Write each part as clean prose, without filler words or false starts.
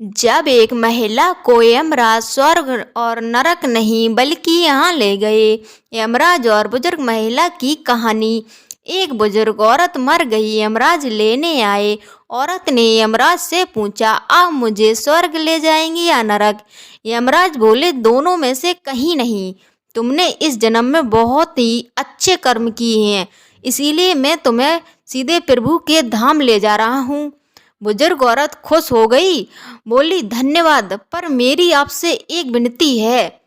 जब एक महिला को यमराज स्वर्ग और नरक नहीं बल्कि यहाँ ले गए। यमराज और बुजुर्ग महिला की कहानी। एक बुजुर्ग औरत मर गई, यमराज लेने आए। औरत ने यमराज से पूछा, आप मुझे स्वर्ग ले जाएंगे या नरक? यमराज बोले, दोनों में से कहीं नहीं। तुमने इस जन्म में बहुत ही अच्छे कर्म किए हैं, इसीलिए मैं तुम्हें सीधे प्रभु के धाम ले जा रहा हूँ। बुजुर्ग औरत खुश हो गई, बोली, धन्यवाद, पर मेरी आपसे एक विनती है।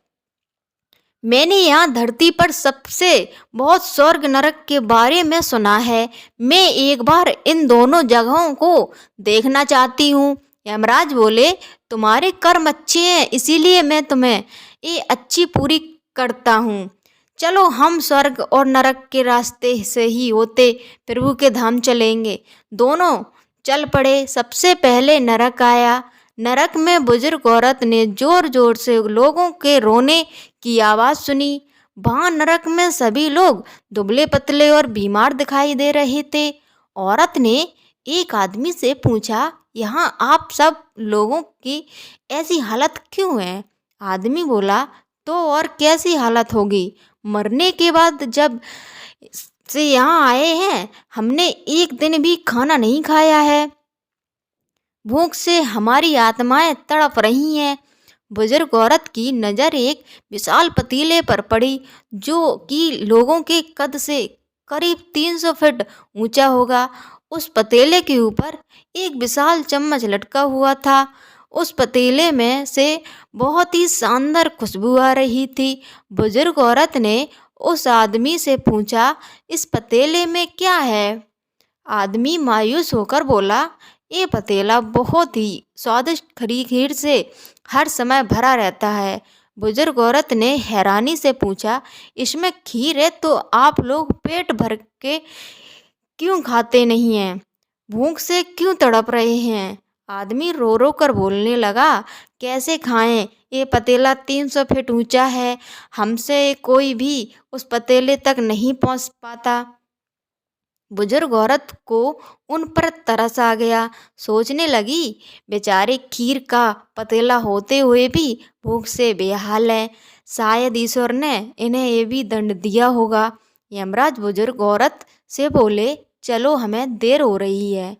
मैंने यहाँ धरती पर सबसे बहुत स्वर्ग नरक के बारे में सुना है। मैं एक बार इन दोनों जगहों को देखना चाहती हूँ। यमराज बोले, तुम्हारे कर्म अच्छे हैं, इसीलिए मैं तुम्हें ये अच्छी पूरी करता हूँ। चलो, हम स्वर्ग और नरक के रास्ते से ही होते प्रभु के धाम चलेंगे। दोनों चल पड़े। सबसे पहले नरक आया। नरक में बुजुर्ग औरत ने जोर जोर से लोगों के रोने की आवाज़ सुनी। वहाँ नरक में सभी लोग दुबले पतले और बीमार दिखाई दे रहे थे। औरत ने एक आदमी से पूछा, यहाँ आप सब लोगों की ऐसी हालत क्यों है? आदमी बोला, तो और कैसी हालत होगी? मरने के बाद जब से यहाँ आए हैं, हमने एक दिन भी खाना नहीं खाया है। भूख से हमारी आत्माएं तड़प रही हैं। बुजुर्ग औरत की नज़र एक विशाल पतीले पर पड़ी, जो कि लोगों के कद से करीब 300 फीट ऊंचा होगा। उस पतीले के ऊपर एक विशाल चम्मच लटका हुआ था। उस पतीले में से बहुत ही शानदार खुशबू आ रही थी। बुजुर्ग औरत ने उस आदमी से पूछा, इस पतीले में क्या है? आदमी मायूस होकर बोला, ये पतीला बहुत ही स्वादिष्ट खरी खीर से हर समय भरा रहता है। बुजुर्ग औरत ने हैरानी से पूछा, इसमें खीर है तो आप लोग पेट भर के क्यों खाते नहीं हैं? भूख से क्यों तड़प रहे हैं? आदमी रो रो कर बोलने लगा, कैसे खाएं? ये पतीला 300 फीट ऊंचा है, हमसे कोई भी उस पतीले तक नहीं पहुंच पाता। बुजुर्ग औरत को उन पर तरस आ गया। सोचने लगी, बेचारे खीर का पतीला होते हुए भी भूख से बेहाल है। शायद ईश्वर ने इन्हें ये भी दंड दिया होगा। यमराज बुजुर्ग औरत से बोले, चलो, हमें देर हो रही है।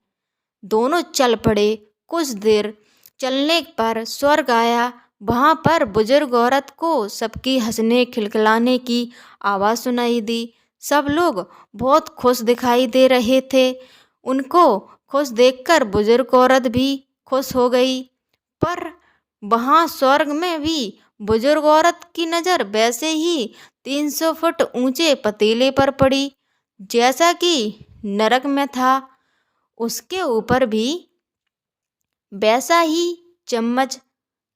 दोनों चल पड़े। कुछ देर चलने पर स्वर्ग आया। वहाँ पर बुजुर्ग औरत को सबकी हंसने खिलखिलाने की आवाज़ सुनाई दी। सब लोग बहुत खुश दिखाई दे रहे थे। उनको खुश देखकर बुजुर्ग औरत भी खुश हो गई। पर वहाँ स्वर्ग में भी बुजुर्ग औरत की नज़र वैसे ही 300 फुट ऊंचे पतीले पर पड़ी, जैसा कि नरक में था। उसके ऊपर भी वैसा ही चम्मच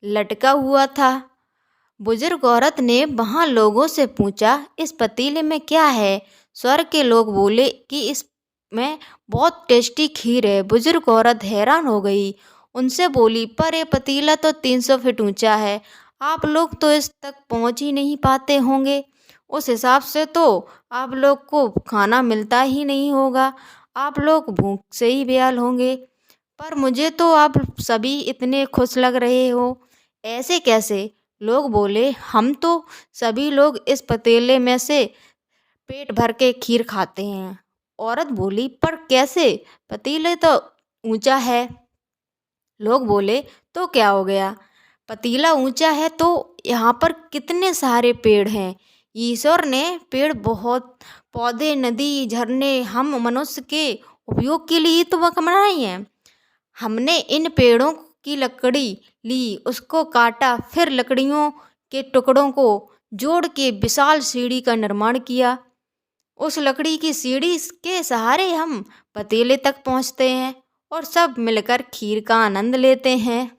लटका हुआ था। बुजुर्ग औरत ने वहाँ लोगों से पूछा, इस पतीले में क्या है? स्वर्ग के लोग बोले कि इसमें बहुत टेस्टी खीर है। बुजुर्ग औरत हैरान हो गई। उनसे बोली, पर ये पतीला तो 300 फीट ऊंचा है, आप लोग तो इस तक पहुंच ही नहीं पाते होंगे। उस हिसाब से तो आप लोग को खाना मिलता ही नहीं होगा, आप लोग भूख से ही बेहाल होंगे। पर मुझे तो आप सभी इतने खुश लग रहे हो, ऐसे कैसे? लोग बोले, हम तो सभी लोग इस पतीले में से पेट भर के खीर खाते हैं। औरत बोली, पर कैसे? पतीले तो ऊंचा है। लोग बोले, तो क्या हो गया? पतीला ऊंचा है तो यहाँ पर कितने सारे पेड़ हैं। ईश्वर ने पेड़ बहुत, पौधे, नदी, झरने हम मनुष्य के उपयोग के लिए तो वह बनाए हैं। हमने इन पेड़ों की लकड़ी ली, उसको काटा, फिर लकड़ियों के टुकड़ों को जोड़ के विशाल सीढ़ी का निर्माण किया। उस लकड़ी की सीढ़ी के सहारे हम पतीले तक पहुंचते हैं और सब मिलकर खीर का आनंद लेते हैं।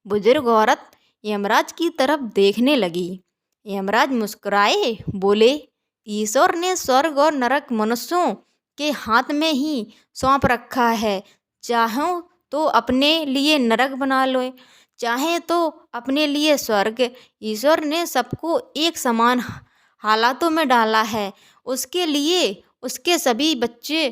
बुजुर्ग औरत यमराज की तरफ देखने लगी। यमराज मुस्कुराए, बोले, ईश्वर ने स्वर्ग और नरक मनुष्यों के हाथ में ही सौंप रखा है। चाहो तो अपने लिए नरक बना लो, चाहे तो अपने लिए स्वर्ग। ईश्वर ने सबको एक समान हालातों में डाला है। उसके लिए उसके सभी बच्चे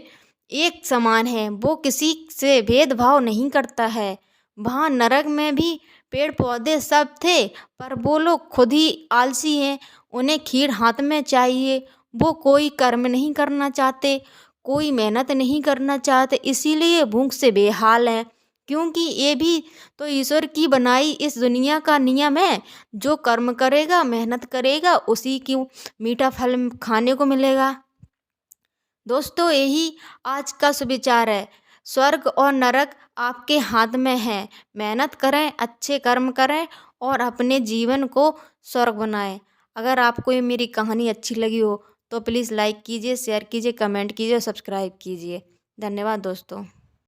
एक समान हैं। वो किसी से भेदभाव नहीं करता है। वहाँ नरक में भी पेड़ पौधे सब थे, पर वो लोग खुद ही आलसी हैं। उन्हें खीर हाथ में चाहिए, वो कोई कर्म नहीं करना चाहते, कोई मेहनत नहीं करना चाहते, इसीलिए भूख से बेहाल हैं। क्योंकि ये भी तो ईश्वर की बनाई इस दुनिया का नियम है। जो कर्म करेगा, मेहनत करेगा, उसी की मीठा फल खाने को मिलेगा। दोस्तों, यही आज का सुविचार है। स्वर्ग और नरक आपके हाथ में है। मेहनत करें, अच्छे कर्म करें और अपने जीवन को स्वर्ग बनाएं। अगर आपको ये मेरी कहानी अच्छी लगी हो तो प्लीज़ लाइक कीजिए, शेयर कीजिए, कमेंट कीजिए और सब्सक्राइब कीजिए। धन्यवाद दोस्तों।